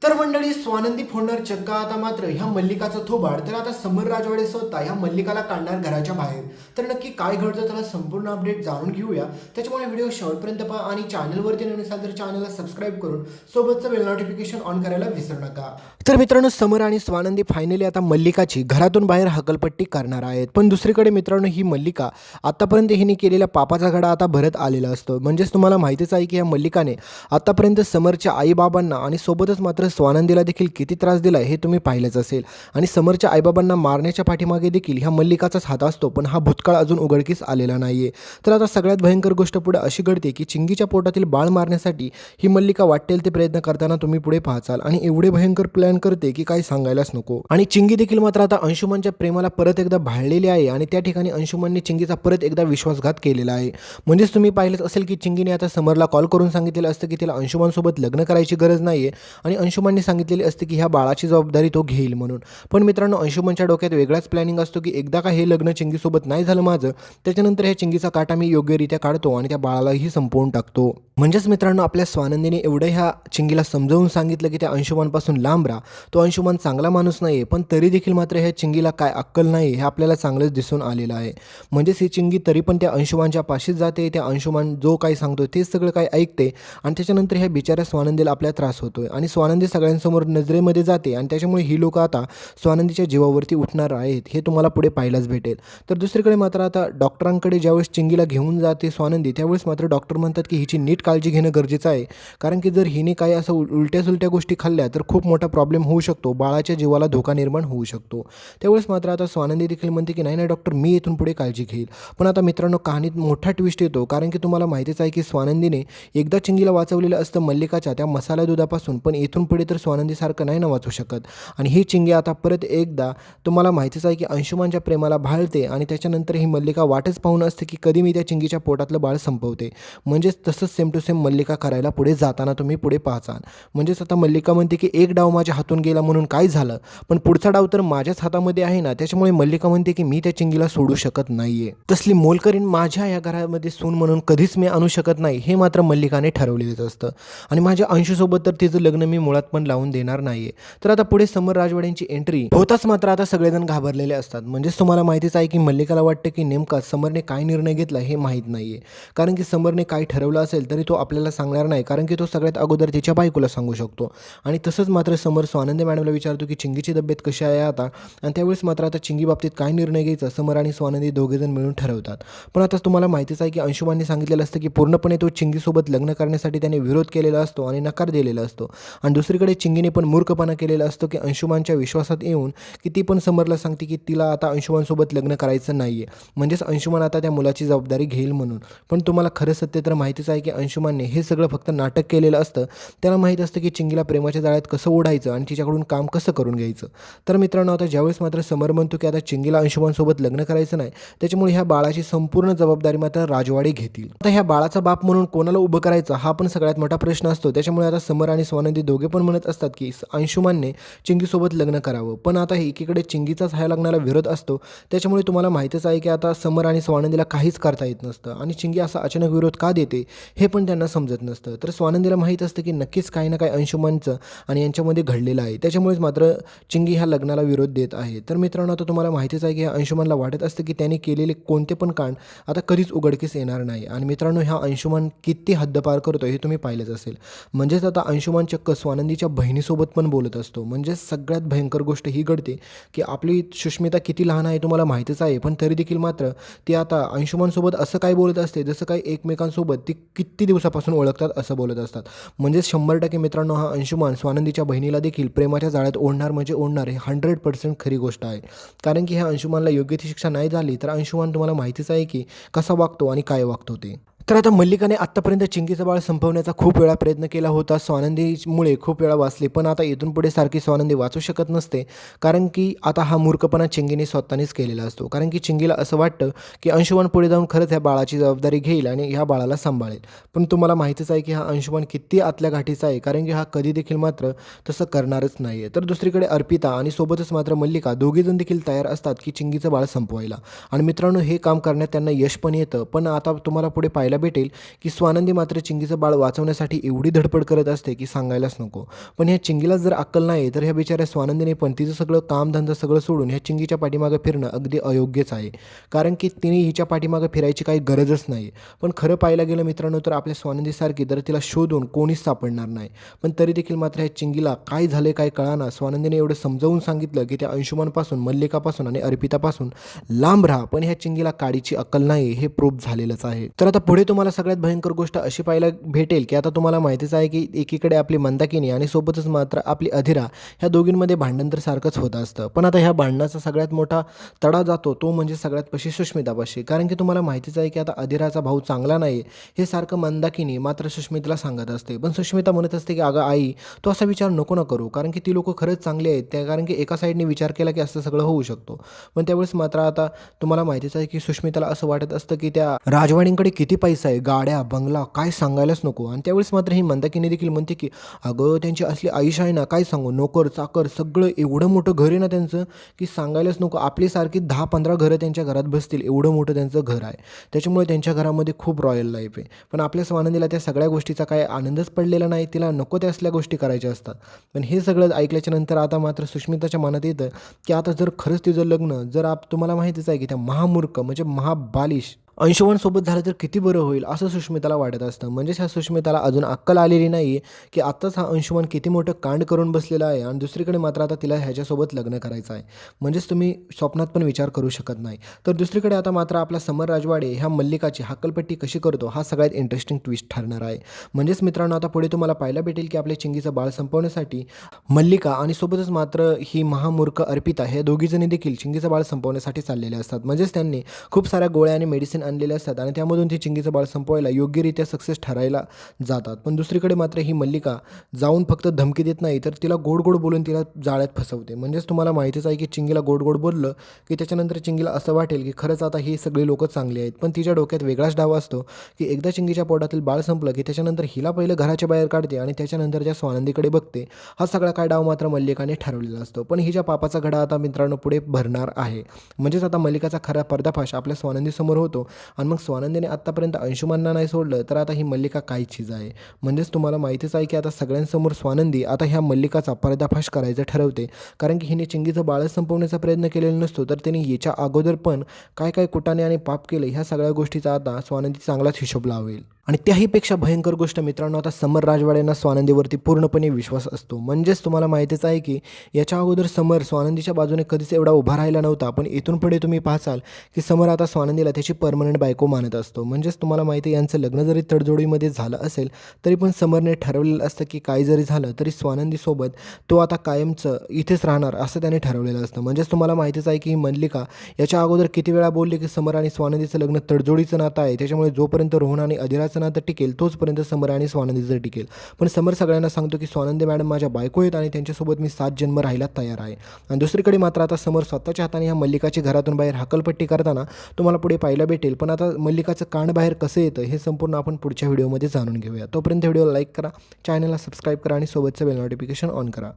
तर मंडळी स्वानंदी फोडणार चक्का आता मात्र ह्या मल्लिकाचं थोबाड तर आता समर राजवाडे स्वतः ह्या मल्लिकाला काढणार घराच्या बाहेर. तर नक्की काय घडतं त्याला संपूर्ण अपडेट जाणून घेऊया. त्याच्यामुळे व्हिडिओ शेवटपर्यंत पहा आणि चॅनलवरती नवीन असाल तर चॅनलला सबस्क्राईब करून सोबतचं बेल नोटिफिकेशन ऑन करायला विसरू नका. तर मित्रांनो समर आणि स्वानंदी फायनली आता मल्लिकाची घरातून बाहेर हकलपट्टी करणार आहेत. पण दुसरीकडे मित्रांनो ही मल्लिका आतापर्यंत हिने केलेल्या पापाचा घडा आता भरत आलेला असतो. म्हणजेच तुम्हाला माहितीच आहे की या मल्लिकाने आतापर्यंत समरच्या आईबाबांना आणि सोबतच मात्र स्वानंदीला देखील किती त्रास दिलाय हे तुम्ही पाहिलंच असेल. आणि समरच्या आईबाबांना मारण्याच्या पाठीमागे देखील ह्या मल्लिकाचाच हात असतो. पण हा भूतकाळ अजून उघडकीस आलेला नाहीये. तर आता सगळ्यात भयंकर गोष्ट पुढे अशी घडते की चिंगीच्या पोटातील बाळ मारण्यासाठी ही मल्लिका वाटेल ते प्रयत्न करताना तुम्ही पुढे पाहाचाल आणि एवढे भयंकर प्लॅन करते की काही सांगायलाच नको. आणि चिंगी देखील मात्र आता अंशुमनच्या प्रेमाला परत एकदा भाळलेली आहे आणि त्या ठिकाणी अंशुमनने चिंगीचा परत एकदा विश्वासघात केलेला आहे. म्हणजेच तुम्ही पाहिलंच असेल की चिंगीने आता समरला कॉल करून सांगितलेलं असतं की तिला अंशुमनसोबत लग्न करायची गरज नाहीये आणि अंशुमनने सांगितलेली असते की ह्या बाळाची जबाबदारी तो घेईल म्हणून. पण मित्रांनो अंशुमनच्या डोक्यात वेगळाच प्लॅनिंग असतो की एकदा का हे लग्न चिंगीसोबत नाही झालं माझं त्याच्यानंतर ह्या चिंगीचा काटा मी योग्यरित्या काढतो आणि त्या बाळालाही संपवून टाकतो. म्हणजेच मित्रांनो आपल्या स्वानंदीने एवढं ह्या चिंगीला समजावून सांगितलं की त्या अंशुमनपासून लांब राहा. तो अंशुमन चांगला माणूस नाही पण तरी देखील मात्र ह्या चिंगीला काय अक्कल नाही हे आपल्याला चांगलंच दिसून आलेलं आहे. म्हणजेच ही चिंगी तरी पण त्या अंशुमनच्या पाशीच जाते. त्या अंशुमन जो काही सांगतो तेच सगळं काही ऐकते आणि त्याच्यानंतर ह्या बिचाऱ्या स्वानंदीला आपल्या त्रास होतोय आणि स्वानंदी सगळ्यांसमोर नजरेमध्ये जाते आणि त्याच्यामुळे ही लोक आता स्वानंदीच्या जीवावरती उठणार आहेत हे तुम्हाला पुढे पाहायलाच भेटेल. तर दुसरीकडे मात्र आता डॉक्टरांकडे ज्यावेळेस चिंगीला घेऊन जाते स्वानंदी त्यावेळेस मात्र डॉक्टर म्हणतात की हिची नीट काळजी घेणं गरजेचं आहे. कारण की जर हिने काही असं उलट्या सुलट्या गोष्टी खाल्ल्या तर खूप मोठा प्रॉब्लेम होऊ शकतो. बाळाच्या जीवाला धोका निर्माण होऊ शकतो. त्यावेळेस मात्र आता स्वानंदी देखील म्हणते की नाही नाही डॉक्टर मी इथून पुढे काळजी घेईल. पण आता मित्रांनो कहाणीत मोठा ट्विस्ट येतो. कारण की तुम्हाला माहितीच आहे की स्वानंदीने एकदा चिंगीला वाचवलेलं असतं मल्लिकाच्या त्या मसाला दुधापासून. पण इथून पुढे तर स्वानंदीसारखं नाही ना वाचू शकत. आणि ही चिंगी आता परत एकदा तुम्हाला माहितीच आहे की अंशुमनच्या प्रेमाला भाळते आणि त्याच्यानंतर ही मल्लिका वाटच पाहून असते की कधी मी त्या चिंगीच्या पोटातलं बाळ संपवते. म्हणजेच तसंच सेम टू सेम मल्लिका करायला पुढे जाताना तुम्ही पुढे पाहचाल. म्हणजेच आता मल्लिका म्हणते की एक डाव माझ्या हातून गेला म्हणून काय झालं पण पुढचा डाव तर माझ्याच हातामध्ये आहे ना. त्याच्यामुळे मल्लिका म्हणते की मी त्या चिंगीला सोडू शकत नाहीये. तसली मोलकरीण माझ्या या घरामध्ये सून म्हणून कधीच मी आणू शकत नाही हे मात्र मल्लिकाने ठरवलेलंच असतं. आणि माझ्या अंशूसोबत तर तिचं लग्न मी मुळात पण लावून देणार नाहीये. तर आता पुढे समर राजवाड्यांची एंट्री होताच मात्र आता सगळेजण घाबरलेले असतात. म्हणजेच तुम्हाला माहितीच आहे की मल्लिकाला वाटतं की नेमका समरने काय निर्णय घेतला हे माहीत नाहीये. कारण की समरने काय ठरवलं असेल तरी तो आपल्याला सांगणार नाही. कारण की तो सगळ्यात अगोदर तिच्या बायकोला सांगू शकतो. आणि तसंच मात्र समर स्वानंदी मॅडमला विचारतो की चिंगीची तब्येत कशी आहे आता. आणि त्यावेळेस मात्र आता चिंगी बाबतीत काय निर्णय घ्यायचा समर आणि स्वानंदी दोघेजण मिळून ठरवतात. पण आता तुम्हाला माहितीच आहे की अंशुमानने सांगितलेलं असतं की पूर्णपणे तो चिंगीसोबत लग्न करण्यासाठी त्याने विरोध केलेला असतो आणि नकार दिलेला असतो. आणि दुसरीकडे चिंगीने पण मूर्खपणा केलेला असतो की अंशुमानच्या विश्वासात येऊन की ती पण समरला सांगते की तिला आता अंशुमानसोबत लग्न करायचं नाहीये. म्हणजेच अंशुमान आता त्या मुलाची जबाबदारी घेईल म्हणून. पण तुम्हाला खरं सत्य तर माहितीच आहे की अंशुमानने हे सगळं फक्त नाटक केलेलं असतं. त्याला माहीत असतं की चिंगीला प्रेमाच्या जाळ्यात कसं ओढायचं आणि तिच्याकडून काम कसं करून घ्यायचं. तर मित्रांनो आता ज्यावेळेस मात्र समर म्हणतो की आता चिंगीला अंशुमानसोबत लग्न करायचं नाही त्याच्यामुळे ह्या बाळाची संपूर्ण जबाबदारी मात्र राजवाडे घेतील. आता ह्या बाळाचा बाप म्हणून कोणाला उभं करायचं हा पण सगळ्यात मोठा प्रश्न असतो. त्याच्यामुळे आता समर आणि स्वानंदी दोघे पण म्हणत असतात की अंशुमानने चिंगीसोबत लग्न करावं. पण आता एकीकडे चिंगीचाच ह्या लग्नाला विरोध असतो. त्याच्यामुळे तुम्हाला माहितीच आहे की आता समर आणि स्वानंदीला काहीच करता येत नसतं आणि चिंगी असा अचानक विरोध का देते हे पण त्यांना समजत नसतं. तर स्वानंदीला माहीत असतं की नक्कीच काही ना काही अंशुमानचं आणि यांच्यामध्ये घडलेलं आहे. त्याच्यामुळेच मात्र चिंगी ह्या लग्नाला विरोध देत आहे. तर मित्रांनो आता तुम्हाला माहितीच आहे की ह्या अंशुमानला वाटत असतं की त्याने केलेले कोणते पण कांड आता कधीच उघडकीस येणार नाही. आणि मित्रांनो ह्या अंशुमान किती हद्दपार करतो हे तुम्ही पाहिलेच असेल. म्हणजेच आता अंशुमान चक्क स्वानंदीच्या बहिणीसोबत पण बोलत असतो. म्हणजे सगळ्यात भयंकर गोष्ट ही घडते की आपली सुष्मिता किती लहान आहे तुम्हाला माहितीच आहे. पण तरी देखील मात्र ती आता अंशुमानसोबत असं काय बोलत असते जसं काही एकमेकांसोबत ती किती दिवसापासून ओळखतात असं बोलत असतात. म्हणजे 100% मित्रांनो हा अंशुमान स्वानंदीच्या बहिणीला देखील प्रेमाच्या जाळ्यात ओढणार म्हणजे ओढणार हे 100% खरी गोष्ट आहे. कारण की ह्या अंशुमानला योग्य ती शिक्षा नाही झाली तर अंशुमान तुम्हाला माहितीच आहे की कसा वागतो आणि काय वागतो ते. तर आता मल्लिकाने आत्तापर्यंत चिंगीचं बाळ संपवण्याचा खूप वेळा प्रयत्न केला होता. स्वानंदीमुळे खूप वेळा वाचले पण आता इथून पुढे सारखी स्वानंदी वाचू शकत नसते. कारण की आता हा मूर्खपणा चिंगीने स्वतःनेच केलेला असतो. कारण की चिंगीला असं वाटतं की अंशुमान पुढे जाऊन खरंच ह्या बाळाची जबाबदारी घेईल आणि ह्या बाळाला सांभाळेल. पण तुम्हाला माहितीच आहे की हा अंशुमान किती आतल्या गाठीचा आहे. कारण की हा कधी देखील मात्र तसं करणारच नाही आहे. तर दुसरीकडे अर्पिता आणि सोबतच मात्र मल्लिका दोघेजण देखील तयार असतात की चिंगीचं बाळ संपवायला. आणि मित्रांनो हे काम करण्यात त्यांना यश पण येतं. पण आता तुम्हाला पुढे पाहिलं पाहायला भेटेल की स्वानंदी मात्र चिंगीचं बाळ वाचवण्यासाठी एवढी धडपड करत असते की सांगायलाच नको. पण ह्या चिंगीला जर अक्कल नाही तर ह्या बिचाऱ्या स्वानंदीने पण तिचं सगळं कामधंदा सगळं सोडून ह्या चिंगीच्या पाठीमागं फिरणं अगदी अयोग्यच आहे. कारण की तिने हिच्या पाठीमागं फिरायची काही गरजच नाही. पण खरं पाहायला गेलं मित्रांनो तर आपल्या स्वानंदीसारखी तर तिला शोधून कोणीच सापडणार नाही. पण तरी देखील मात्र ह्या चिंगीला काय झाले काय कळाना. स्वानंदीने एवढं समजावून सांगितलं की त्या अंशुमनपासून, मल्लिकापासून आणि अर्पितापासून लांब राहा. पण ह्या चिंगीला काडीची अक्कल नाही हे प्रूव्ह झालेलंच आहे. तर आता पुढे तुम्हाला सगळ्यात भयंकर गोष्ट अशी पाहायला भेटेल की आता तुम्हाला माहितीच आहे की एकीकडे आपली मंदाकिनी आणि सोबतच मात्र आपली अधिरा ह्या दोघींमध्ये भांडण तर सारखंच होत असतं. पण आता ह्या भांडणाचा सगळ्यात मोठा तडा जातो तो म्हणजे सगळ्यात पशी सुष्मितापाशी. कारण की तुम्हाला माहितीच आहे की आता अधिराचा भाऊ चांगला नाही हे सारखं मंदाकिनी मात्र सुष्मिताला सांगत असते. पण सुष्मिता म्हणत असते की अगं आई तो असा विचार नको ना करू. कारण की ती लोकं खरंच चांगली आहेत. त्या कारण की एका साईडने विचार केला की असं सगळं होऊ शकतो. पण त्यावेळेस मात्र आता तुम्हाला माहितीच आहे की सुष्मिताला असं वाटत असतं की त्या राजवाडींकडे किती पैसा आहे, गाड्या, बंगला काय सांगायलाच नको. आणि त्यावेळेस मात्र ही मंदाकिनी देखील म्हणते की अगं त्यांची असली आयुष आहे ना काय सांगू, नोकर चाकर सगळं एवढं मोठं घर आहे ना त्यांचं की सांगायलाच नको. आपलीसारखी 10-15 घरं त्यांच्या घरात बसतील एवढं मोठं त्यांचं घर आहे. त्याच्यामुळे त्यांच्या घरामध्ये खूप रॉयल लाईफ आहे. पण आपल्या स्वानंदीला त्या सगळ्या गोष्टीचा काय आनंदच पडलेला नाही. तिला नको त्या असल्या गोष्टी करायच्या असतात. पण हे सगळं ऐकल्याच्या नंतर आता मात्र सुष्मिताच्या मनात येतं की आता जर खरंच तिचं लग्न जर तुम्हाला माहितीच आहे की त्या महामूर्ख म्हणजे महाबालिश अंशुमनसोबत झालं तर किती बरं होईल असं सुष्मिताला वाटत असतं. म्हणजेच ह्या सुष्मिताला अजून अक्कल आलेली नाही की आत्ताच हा अंशुमन किती मोठं कांड करून बसलेला आहे आणि दुसरीकडे मात्र आता तिला ह्याच्यासोबत लग्न करायचं आहे. म्हणजेच तुम्ही स्वप्नात पण विचार करू शकत नाही. तर दुसरीकडे आता मात्र आपला समर राजवाडे ह्या मल्लिकाची हक्कलपट्टी कशी करतो हा सगळ्यात इंटरेस्टिंग ट्विस्ट ठरणार आहे. म्हणजेच मित्रांनो आता पुढे तुम्हाला पाहायला भेटेल की आपल्या चिंगीचं बाळ संपवण्यासाठी मल्लिका आणि सोबतच मात्र ही महामूर्ख अर्पिता हे दोघीजणी देखील चिंगीचं बाळ संपवण्यासाठी चाललेले असतात. म्हणजेच त्यांनी खूप साऱ्या गोळ्या आणि मेडिसिन आणलेले असतात आणि त्यामधून ती चिंगीचं बाळ संपवायला योग्यरित्या सक्सेस ठरायला जातात. पण दुसरीकडे मात्र ही मल्लिका जाऊन फक्त धमकी देत नाही तर तिला गोड गोड बोलून तिला जाळ्यात फसवते. म्हणजेच तुम्हाला माहितीच आहे की चिंगीला गोड गोड बोललं की त्याच्यानंतर चिंगीला असं वाटेल की खरंच आता ही सगळी लोकं चांगली आहेत. पण तिच्या डोक्यात वेगळाच डाव असतो की एकदा चिंगीच्या पोटातील बाळ संपलं की त्याच्यानंतर हिला पहिलं घराच्या बाहेर काढते आणि त्याच्यानंतर त्या स्वानंदीकडे बघते. हा सगळा काय डाव मात्र मल्लिकाने ठरवलेला असतो. पण हिच्या पापाचा घडा आता मित्रांनो पुढे भरणार आहे. म्हणजेच आता मल्लिकाचा खरा पर्दाफाश आपल्या स्वानंदीसमोर होतो आणि मग स्वानंदीने आत्तापर्यंत अंशुमनला नाही सोडलं तर आता ही मल्लिका काय चीज आहे. म्हणजेच तुम्हाला माहितीच आहे की आता सगळ्यांसमोर स्वानंदी आता ह्या मल्लिकाचा पर्दाफाश करायचं ठरवते. कारण की हिने चिंगीचं बाळच संपवण्याचा प्रयत्न केलेला नसतो तर तिने याच्या अगोदर पण काय काय कुटाने आणि पाप केले ह्या सगळ्या गोष्टीचा आता स्वानंदी चांगलाच हिशोब लावेल. आणि त्याहीपेक्षा भयंकर गोष्ट मित्रांनो आता समर राजवाड्यांना स्वानंदीवरती पूर्णपणे विश्वास असतो. म्हणजेच तुम्हाला माहितीच आहे की याच्या अगोदर समर स्वानंदीच्या बाजूने कधीच एवढा उभा राहिला नव्हता. पण इथून पुढे तुम्ही पाहाल की समर आता स्वानंदीला त्याची परमनंट बायको मानत असतो. म्हणजेच तुम्हाला माहिती आहे यांचं लग्न जरी तडजोडीमध्ये झालं असेल तरी पण समरने ठरवलेलं असतं की काही जरी झालं तरी स्वानंदीसोबत तो आता कायमचं इथेच राहणार असं त्याने ठरवलेलं असतं. म्हणजेच तुम्हाला माहितीच आहे की ही मल्लिका याच्या अगोदर किती वेळा बोलली की समर आणि स्वानंदीचं लग्न तडजोडीचं नातं आहे. त्याच्यामुळे जोपर्यंत रोहन आणि अधिराचं नातं टिकेल तोचपर्यंत समर आणि स्वानंदीचं टिकेल. पण समर सगळ्यांना सांगतो की स्वानंदी मॅडम माझ्या बायको आहेत आणि त्यांच्यासोबत मी 7 जन्म राहायला तयार आहे. आणि दुसरीकडे मात्र आता समर स्वतःच्या हाताने ह्या मल्लिकाची घरातून बाहेर हकलपट्टी करताना तुम्हाला पुढे पाहायला भेटेल. पण आता मल्लिकाचं कांड बाहेर कसं येतं हे संपूर्ण आपण पुढच्या व्हिडिओमध्ये जाणून घेऊया. तोपर्यंत व्हिडिओला लाईक करा, चॅनलला सबस्क्राईब करा आणि सोबतचं बेल नोटिफिकेशन ऑन करा.